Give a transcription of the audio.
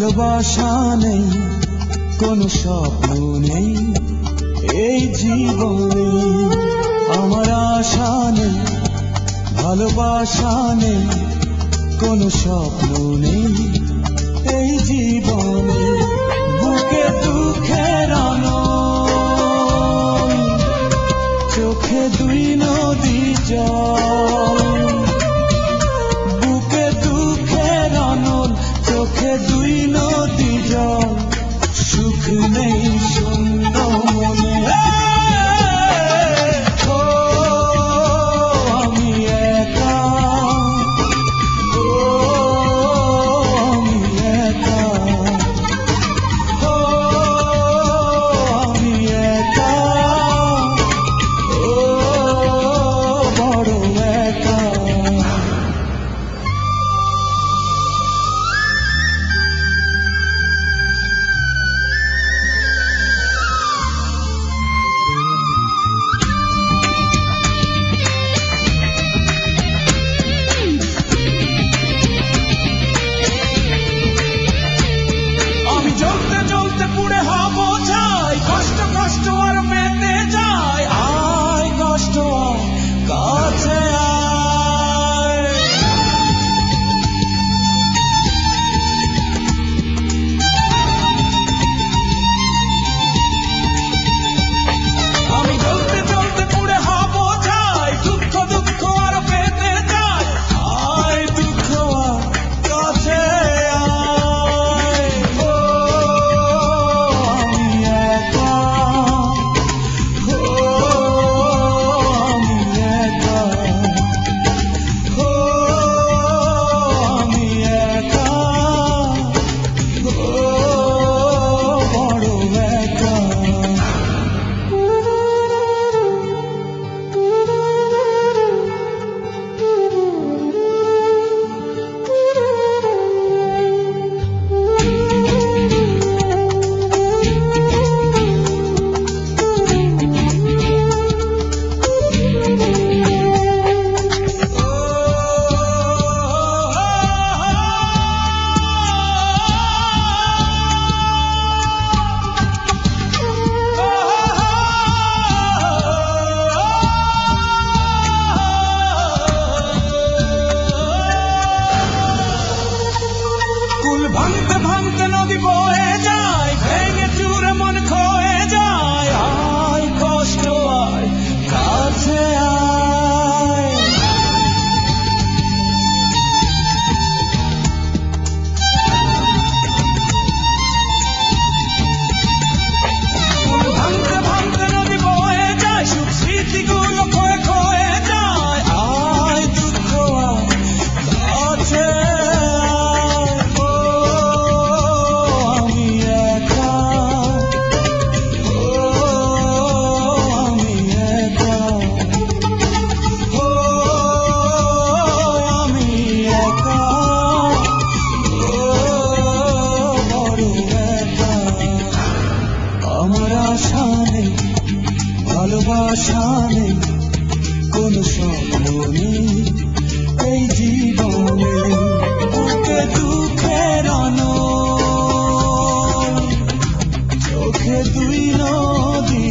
ভালোবাসা নেই, কোনো স্বপ্ন নেই এই জীবনে। আমার আশা নেই, ভালোবাসা নেই, কোনো স্বপ্ন নেই এই জীবনে। বুকে দুঃখের আনল, চোখে দুই নদী জল। বুকে দুঃখের আনল, চোখে দুই নদী জল। সুখ নেই শূন্য মনে। ভাঙতে ভাঙতে নদী বয়ে যায়, ভেঙে চুরে মন খয়ে যায়। আয় কষ্ট আয়, কাছে আয়। ভাঙতে ভাঙতে নদী বয়ে যায়, সুখ স্মৃতিগুলো খয়ে খয়ে যায়। আয় দুঃখ আয়, কাছে ভালোবাসা নেই, কোনো স্বপ্ন নেই এই জীবনে। বুকে দুঃখের আনল, চোখে দুই নদী